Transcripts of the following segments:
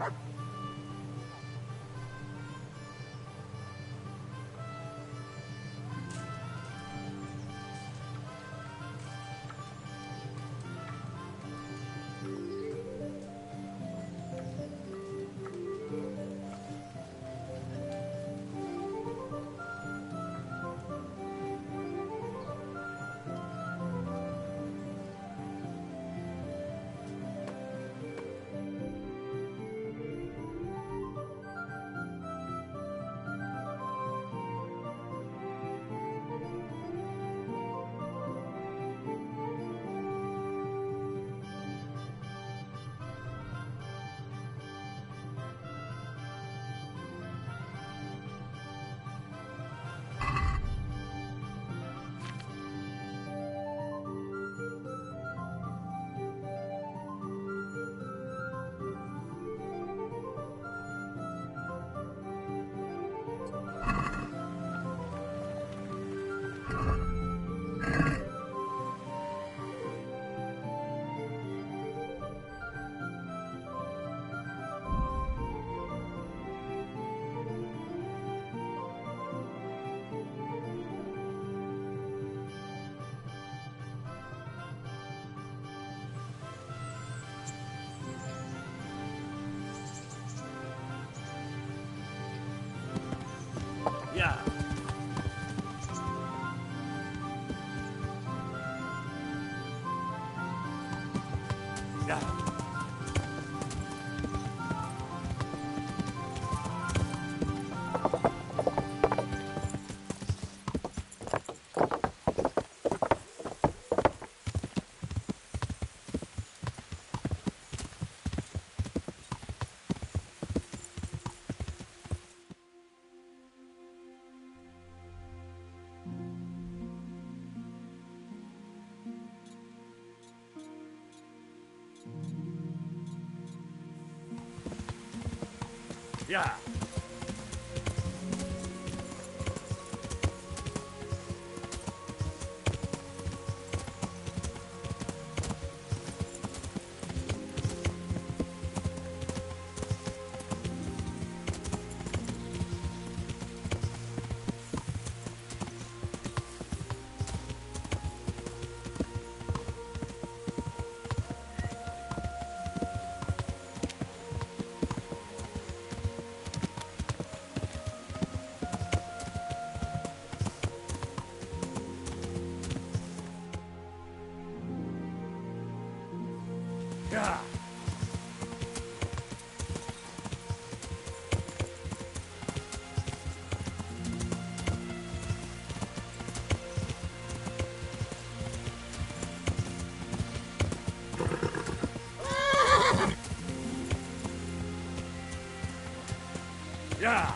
Yeah. Yeah. Yeah. Yeah. Yeah.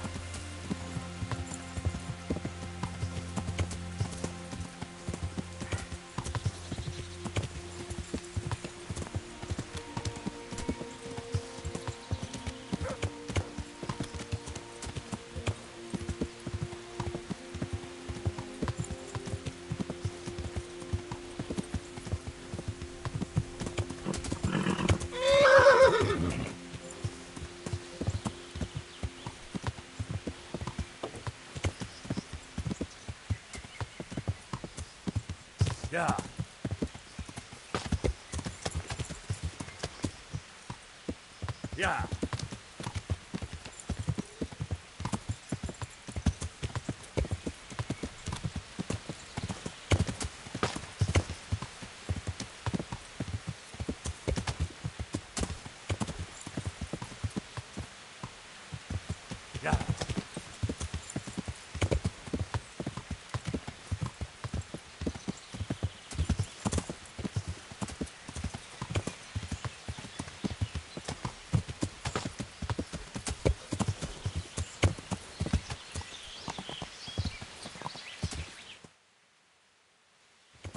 Yeah. Yeah. Yeah.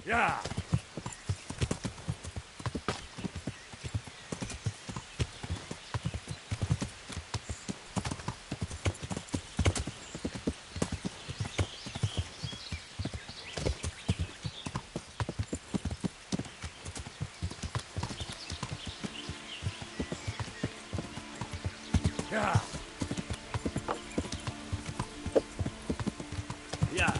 Yeah. Yeah. Yeah.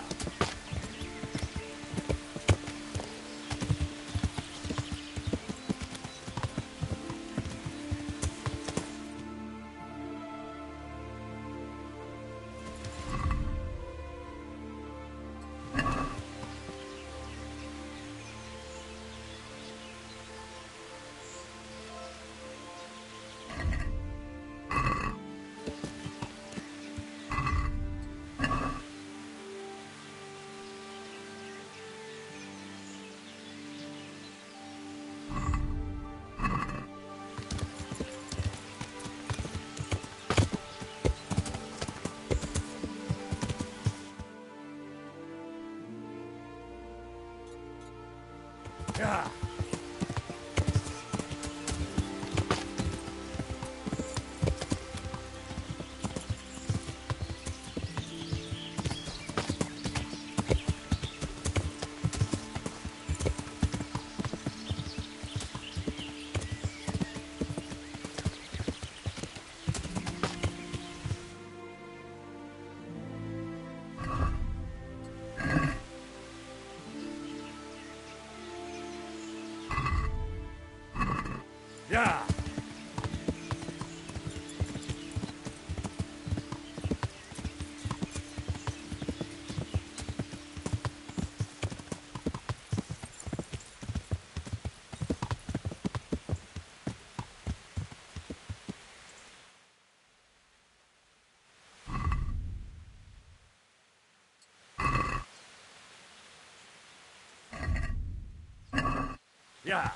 Yeah. Yeah. Yeah.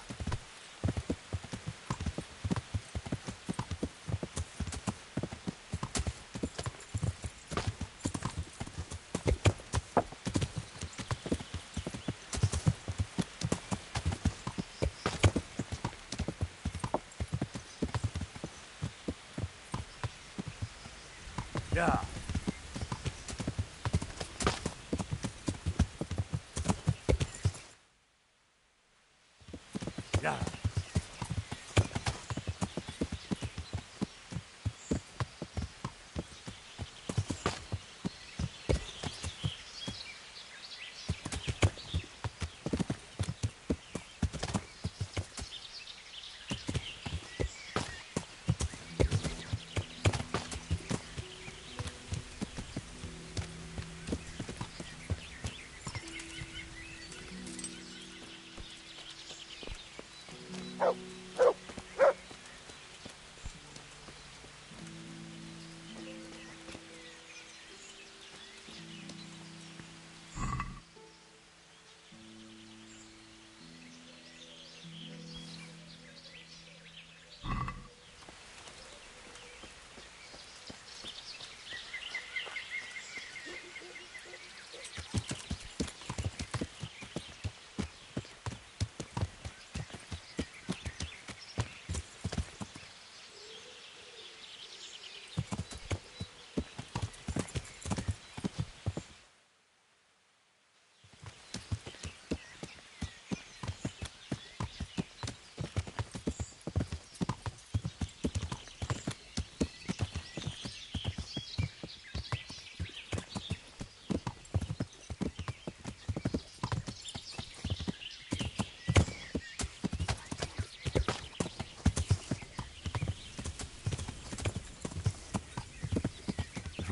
Yeah. Yeah.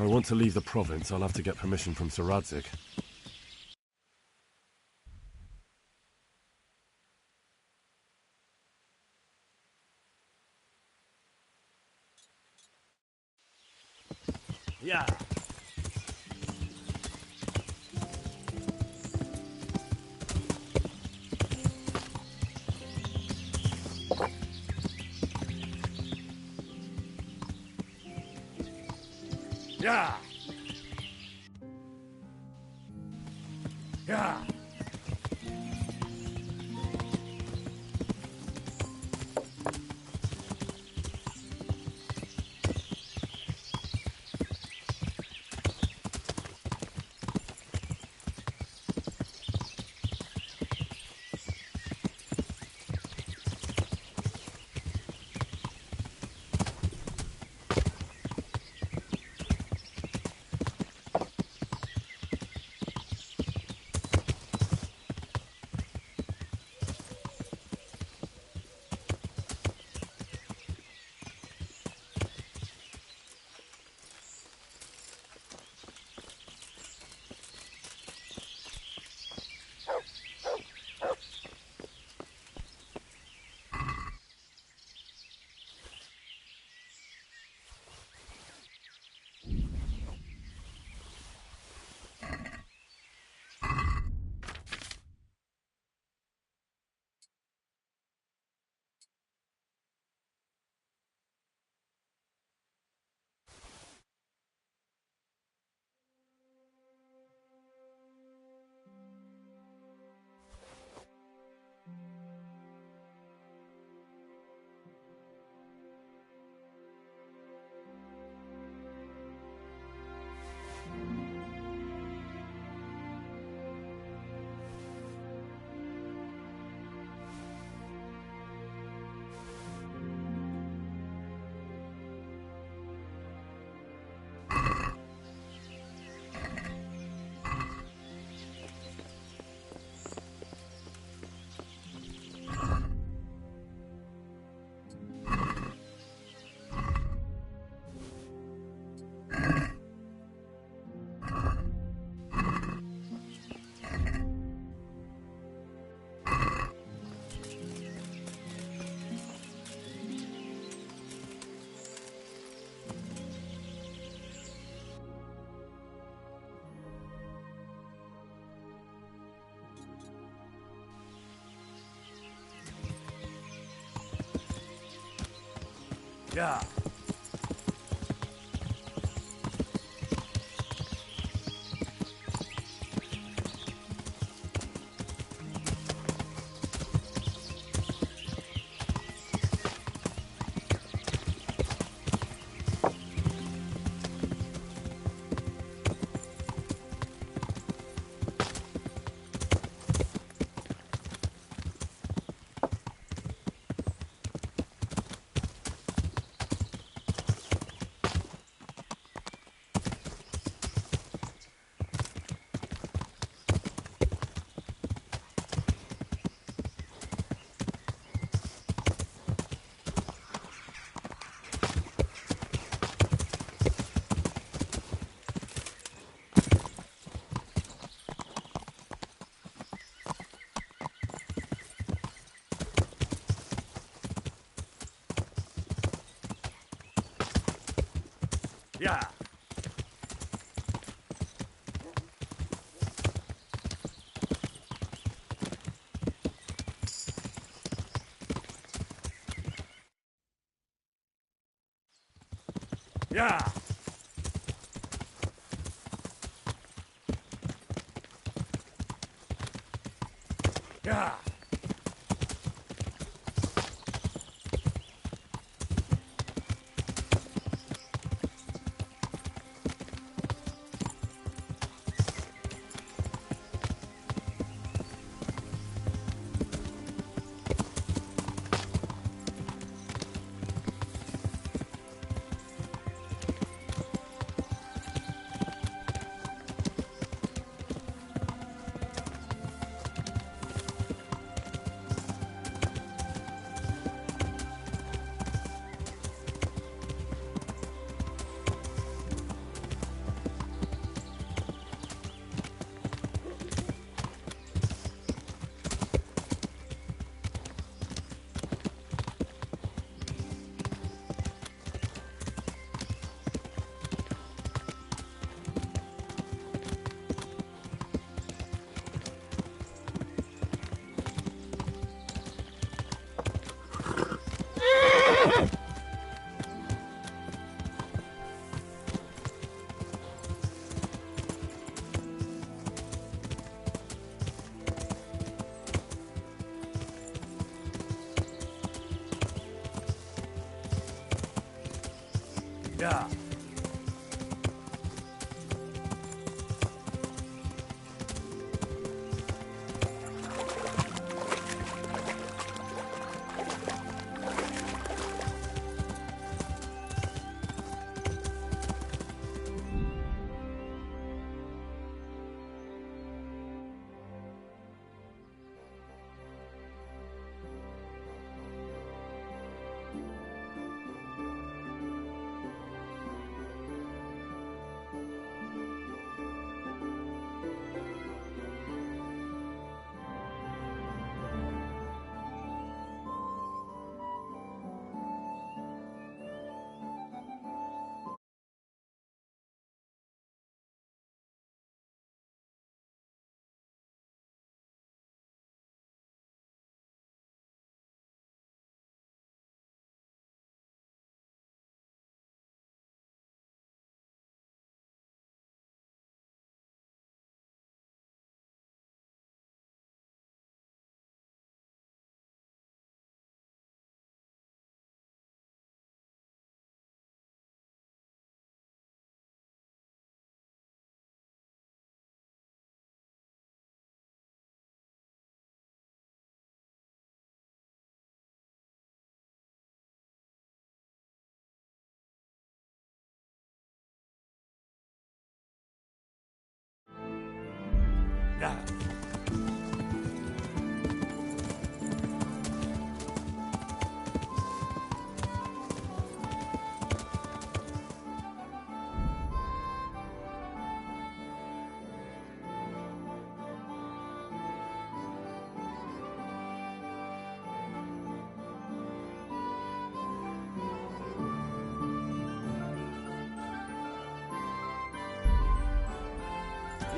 If I want to leave the province, I'll have to get permission from Sir Radzig. Yeah. Yeah. Yeah. Yeah. Yeah. Yeah. Yeah. Yeah. Yeah.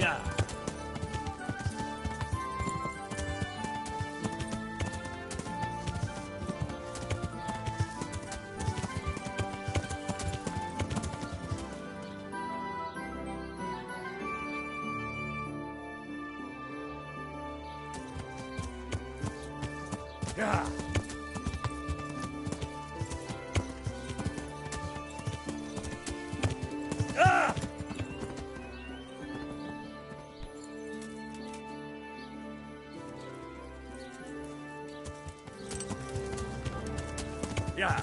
Yeah. Yeah. Ah! Yeah.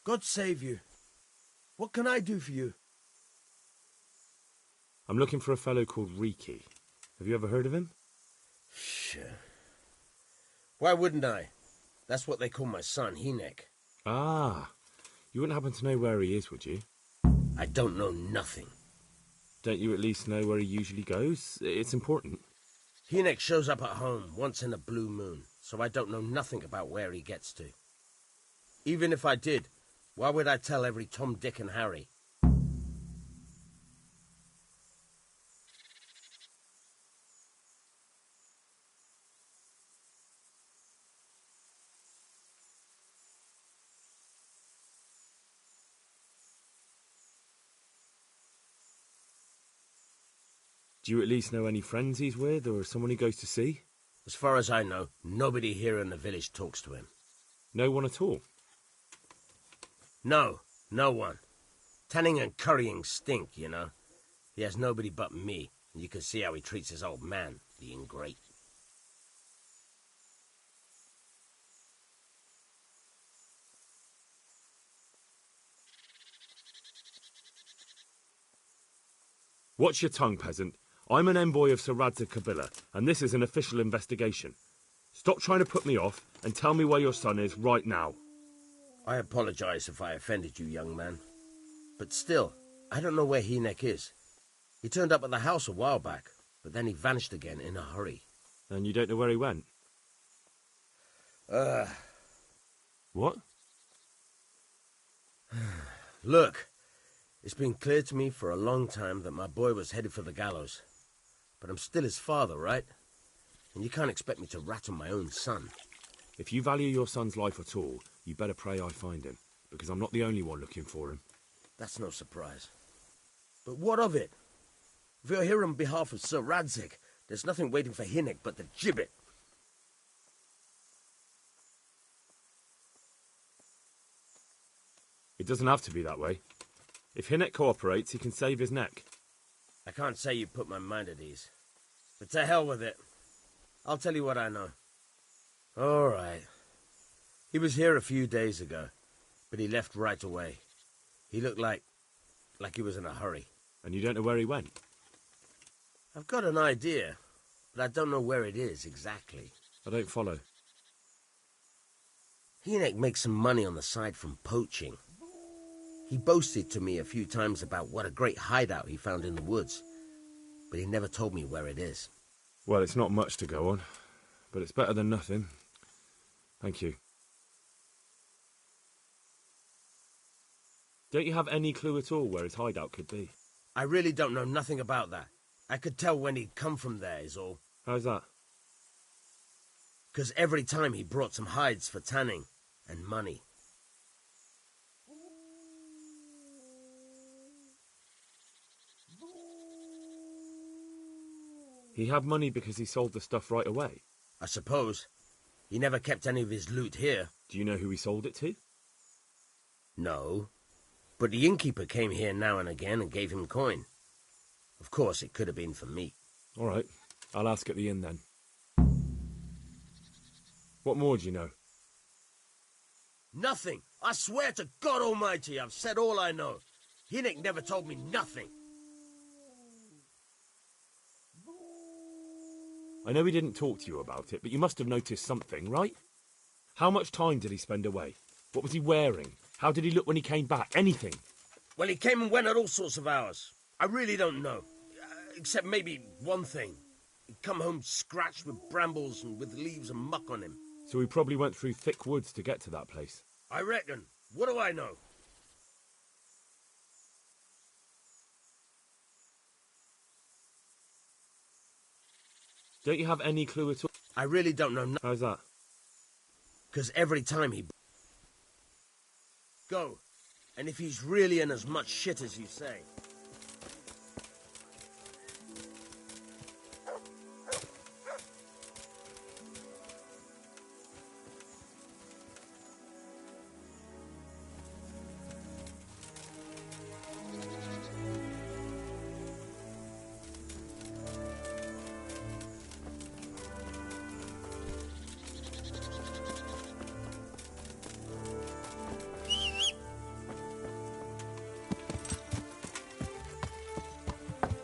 God save you. What can I do for you? I'm looking for a fellow called Riki. Have you ever heard of him? Sure. Why wouldn't I? That's what they call my son, Hinek. Ah, you wouldn't happen to know where he is, would you? I don't know nothing. Don't you at least know where he usually goes? It's important. Hinek shows up at home once in a blue moon, so I don't know nothing about where he gets to. Even if I did, why would I tell every Tom, Dick and Harry? Do you at least know any friends he's with, or someone he goes to see? As far as I know, nobody here in the village talks to him. No one at all? No one. Tanning and currying stink, you know. He has nobody but me, and you can see how he treats his old man, the ingrate. Watch your tongue, peasant. I'm an envoy of Sir Radzig Kobyla, and this is an official investigation. Stop trying to put me off, and tell me where your son is right now. I apologize if I offended you, young man. But still, I don't know where Hinek is. He turned up at the house a while back, but then he vanished again in a hurry. And you don't know where he went? What? Look, it's been clear to me for a long time that my boy was headed for the gallows. But I'm still his father, right? And you can't expect me to rat on my own son. If you value your son's life at all, you better pray I find him, because I'm not the only one looking for him. That's no surprise. But what of it? If you're here on behalf of Sir Radzig, there's nothing waiting for Hinek but the gibbet. It doesn't have to be that way. If Hinek cooperates, he can save his neck. I can't say you put my mind at ease. But to hell with it. I'll tell you what I know. All right. He was here a few days ago, but he left right away. He looked like he was in a hurry. And you don't know where he went? I've got an idea, but I don't know where it is exactly. I don't follow. Hinek makes some money on the side from poaching. He boasted to me a few times about what a great hideout he found in the woods, but he never told me where it is. Well, it's not much to go on, but it's better than nothing. Thank you. Don't you have any clue at all where his hideout could be? I really don't know nothing about that. I could tell when he'd come from there, is all. How's that? 'Cause every time he brought some hides for tanning and money. He had money because he sold the stuff right away. I suppose. He never kept any of his loot here. Do you know who he sold it to? No. But the innkeeper came here now and again and gave him coin. Of course, it could have been for me. All right. I'll ask at the inn then. What more do you know? Nothing. I swear to God Almighty, I've said all I know. Hinek never told me nothing. I know he didn't talk to you about it, but you must have noticed something, right? How much time did he spend away? What was he wearing? How did he look when he came back? Anything? Well, he came and went at all sorts of hours. I really don't know. Except maybe one thing. He'd come home scratched with brambles and with leaves and muck on him. So we probably went through thick woods to get to that place. I reckon. What do I know? Don't you have any clue at all? I really don't know. How's that? Because every time he... Go. And if he's really in as much shit as you say...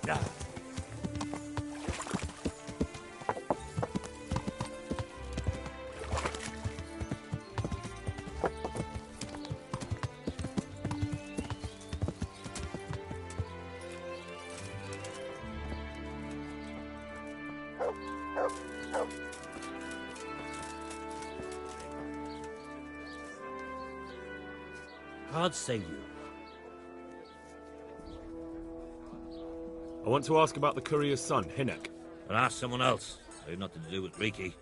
Yeah. God save you. I want to ask about the courier's son, Hinek. And ask someone else. I have nothing to do with Riki.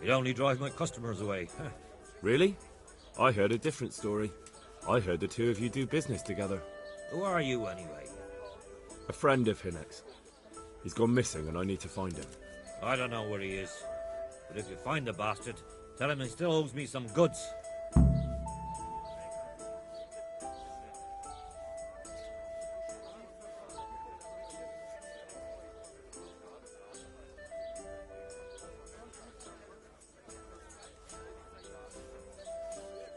He'd only drive my customers away. Really? I heard a different story. I heard the two of you do business together. Who are you, anyway? A friend of Hinek's. He's gone missing and I need to find him. I don't know where he is. But if you find the bastard, tell him he still owes me some goods.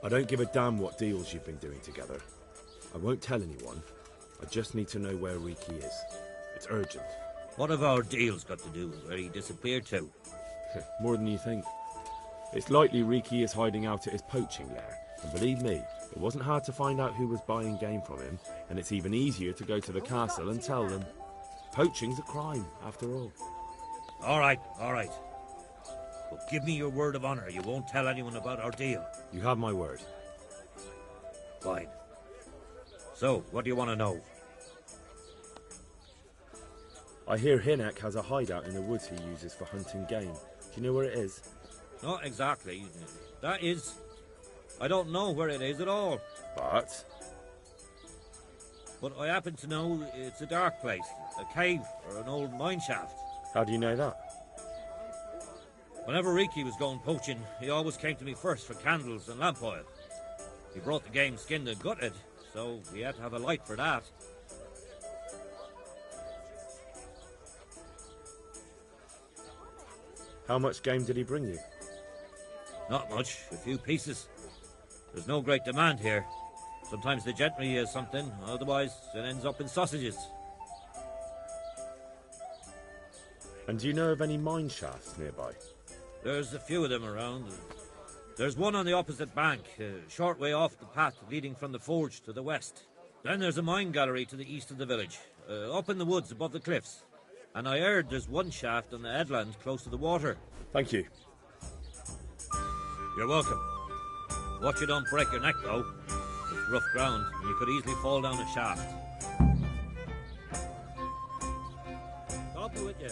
I don't give a damn what deals you've been doing together. I won't tell anyone. I just need to know where Riki is. It's urgent. What have our deals got to do with where he disappeared to? More than you think. It's likely Riki is hiding out at his poaching lair. And believe me, it wasn't hard to find out who was buying game from him, and it's even easier to go to the castle and tell them. Poaching's a crime, after all. All right. But give me your word of honor you won't tell anyone about our deal. You have my word. Fine. So, what do you want to know? I hear Hinek has a hideout in the woods he uses for hunting game. Do you know where it is? Not exactly. That is... I don't know where it is at all. But But I happen to know it's a dark place. A cave or an old mine shaft. how do you know that? Whenever Riki was going poaching, he always came to me first for candles and lamp oil. He brought the game skinned and gutted, so we had to have a light for that. How much game did he bring you? Not much, a few pieces. There's no great demand here. Sometimes the gentry has something, otherwise it ends up in sausages. And do you know of any mine shafts nearby? There's a few of them around. There's one on the opposite bank, a short way off the path leading from the forge to the west. Then there's a mine gallery to the east of the village, up in the woods above the cliffs. And I heard there's one shaft on the headland close to the water. Thank you. You're welcome. Watch you don't break your neck, though. It's rough ground, and you could easily fall down a shaft. Stop it with you.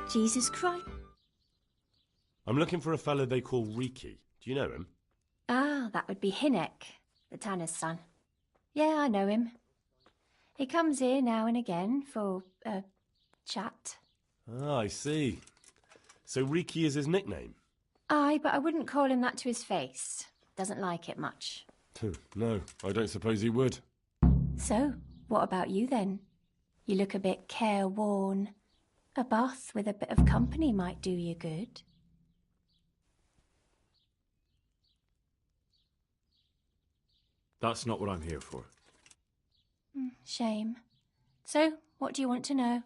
Jesus Christ. I'm looking for a fellow they call Riki. Do you know him? Ah, that would be Hinek, the tanner's son. Yeah, I know him. He comes here now and again for a chat. Ah, I see. So Riki is his nickname? Aye, but I wouldn't call him that to his face. Doesn't like it much. No, I don't suppose he would. So, what about you then? You look a bit careworn. A bath with a bit of company might do you good. That's not what I'm here for. Shame. So, what do you want to know?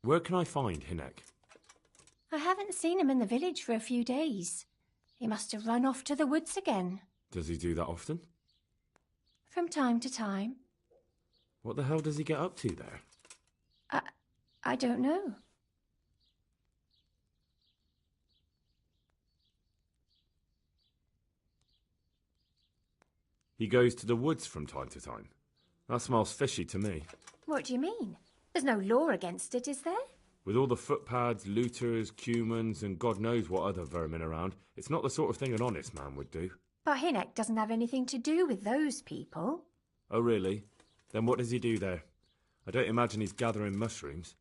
Where can I find Hinek? I haven't seen him in the village for a few days. He must have run off to the woods again. Does he do that often? From time to time. What the hell does he get up to there? I don't know. He goes to the woods from time to time. That smells fishy to me. What do you mean? There's no law against it, is there? With all the footpads, looters, cumans, and God knows what other vermin around, it's not the sort of thing an honest man would do. But Hinek doesn't have anything to do with those people. Oh, really? Then what does he do there? I don't imagine he's gathering mushrooms.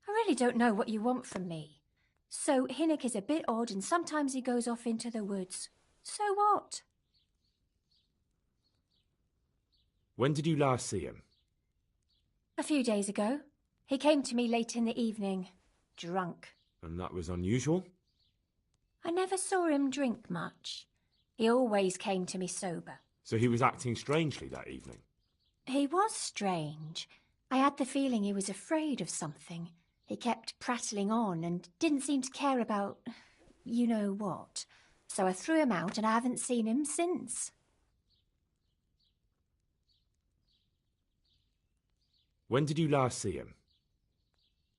I really don't know what you want from me. So Hinek is a bit odd and sometimes he goes off into the woods. So what? When did you last see him? A few days ago. He came to me late in the evening, drunk. And that was unusual? I never saw him drink much. He always came to me sober. So he was acting strangely that evening? He was strange. I had the feeling he was afraid of something. He kept prattling on and didn't seem to care about you know what. So I threw him out and I haven't seen him since. When did you last see him?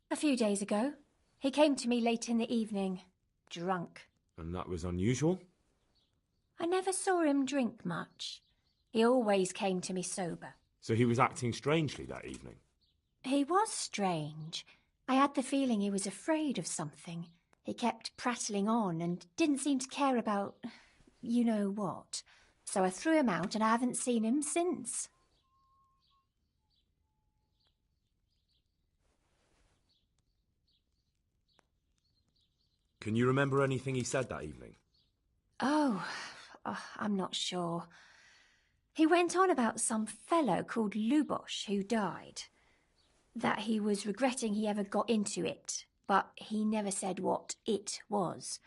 A few days ago. He came to me late in the evening, drunk. And that was unusual? I never saw him drink much. He always came to me sober. So he was acting strangely that evening? He was strange. I had the feeling he was afraid of something. He kept prattling on and didn't seem to care about you know what. So I threw him out and I haven't seen him since. Can you remember anything he said that evening? Oh, I'm not sure. He went on about some fellow called Lubosh who died. That he was regretting he ever got into it, but he never said what it was.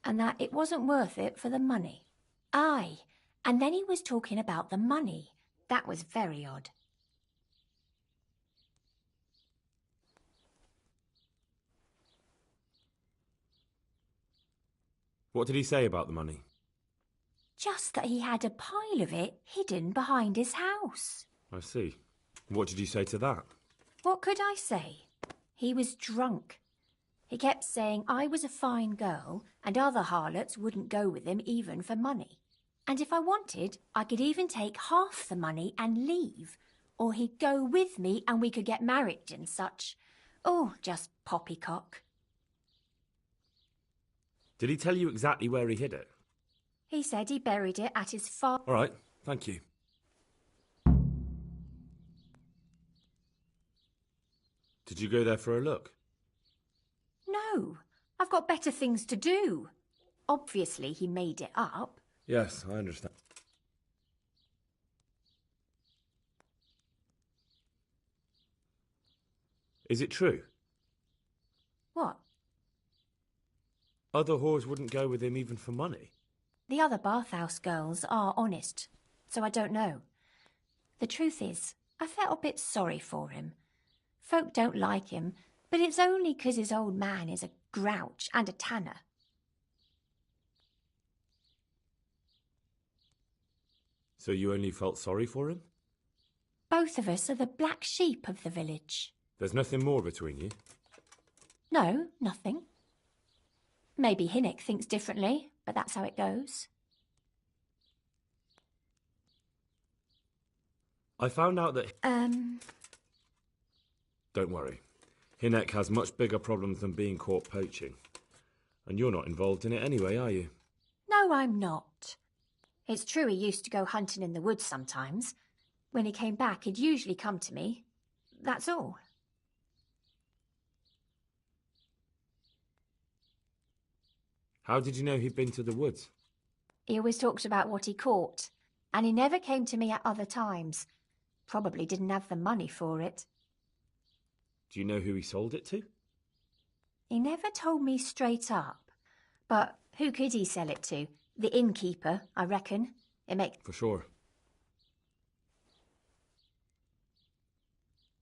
And that it wasn't worth it for the money. Aye, and then he was talking about the money. That was very odd. What did he say about the money? Just that he had a pile of it hidden behind his house. I see. What did you say to that? What could I say? He was drunk. He kept saying I was a fine girl and other harlots wouldn't go with him even for money. And if I wanted, I could even take half the money and leave. Or he'd go with me and we could get married and such. Oh, just poppycock. Did he tell you exactly where he hid it? He said he buried it at his father. All right, thank you. Did you go there for a look? No, I've got better things to do. Obviously, he made it up. Yes, I understand. Is it true? What? Other whores wouldn't go with him even for money? The other bathhouse girls are honest, so I don't know. The truth is, I felt a bit sorry for him. Folk don't like him, but it's only 'cause his old man is a grouch and a tanner. So you only felt sorry for him? Both of us are the black sheep of the village. There's nothing more between you? No, nothing. Maybe Hinek thinks differently, but that's how it goes. I found out that... Don't worry. Hinek has much bigger problems than being caught poaching. And you're not involved in it anyway, are you? No, I'm not. It's true he used to go hunting in the woods sometimes. When he came back, he'd usually come to me. That's all. How did you know he'd been to the woods? He always talked about what he caught, and he never came to me at other times. Probably didn't have the money for it. Do you know who he sold it to? He never told me straight up. But who could he sell it to? The innkeeper, I reckon. For sure.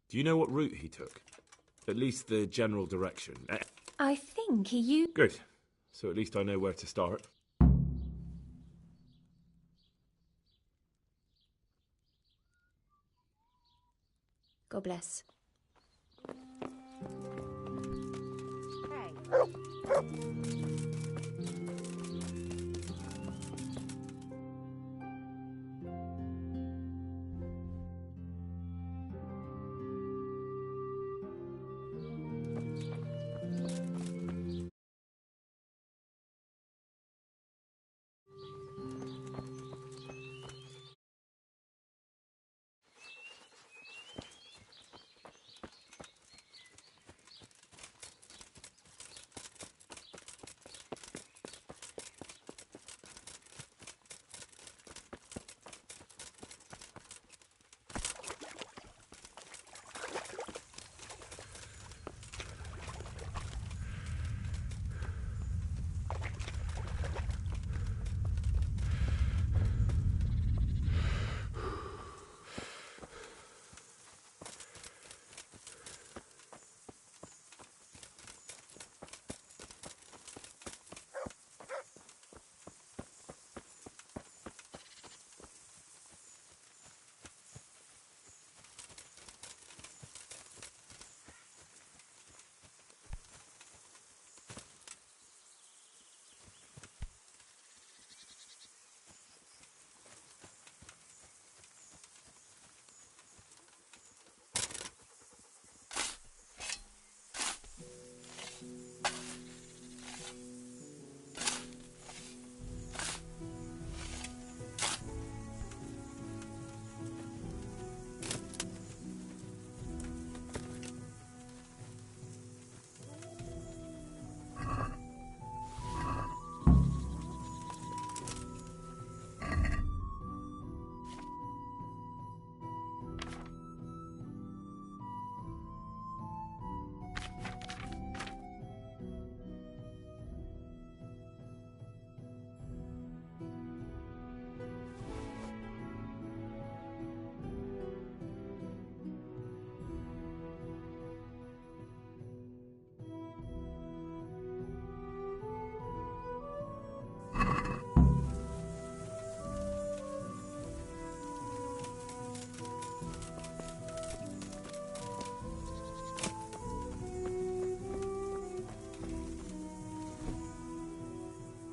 Do you know what route he took? At least the general direction. I think he used... Good. So at least I know where to start. God bless.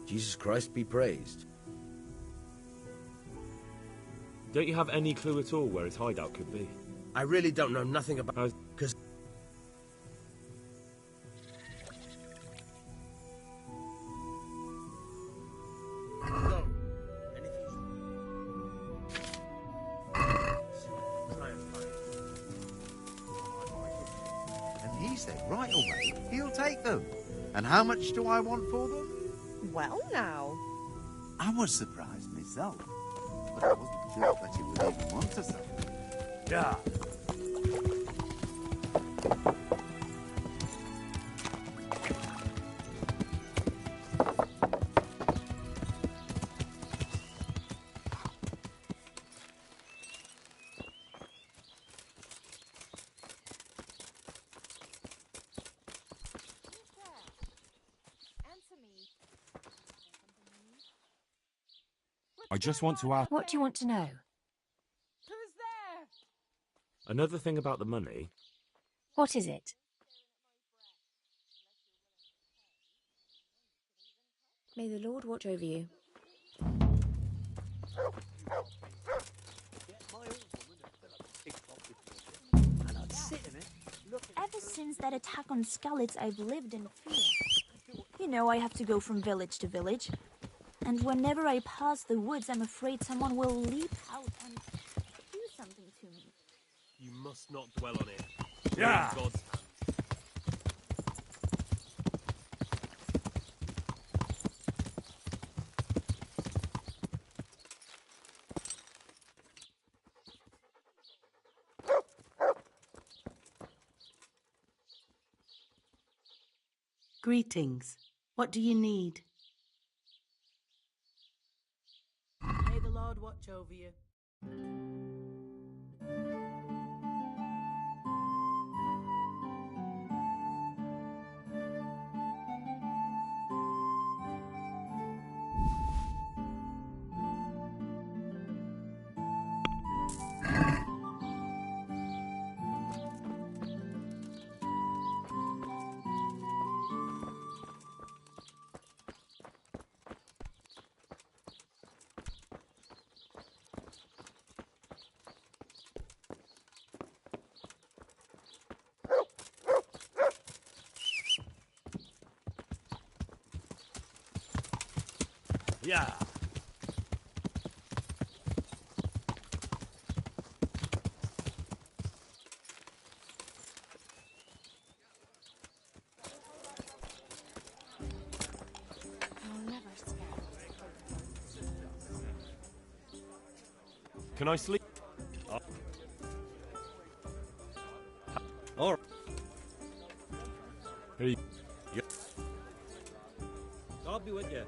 Jesus Christ be praised. Don't you have any clue at all where his hideout could be? I really don't know nothing about... Because... And he said right away he'll take them. And how much do I want for them? Well, now. I was surprised myself, but I wasn't sure that he would even want to sell them. Yeah. I just want to ask... What do you want to know? Who's there? Another thing about the money... What is it? May the Lord watch over you. Ever since that attack on Skalitz, I've lived in fear. You know, I have to go from village to village. And whenever I pass the woods, I'm afraid someone will leap out and do something to me. You must not dwell on it. Yeah. In God's hands. Greetings. What do you need? May the Lord watch over you. Yeah. Can I sleep? Or Hey. God be with you.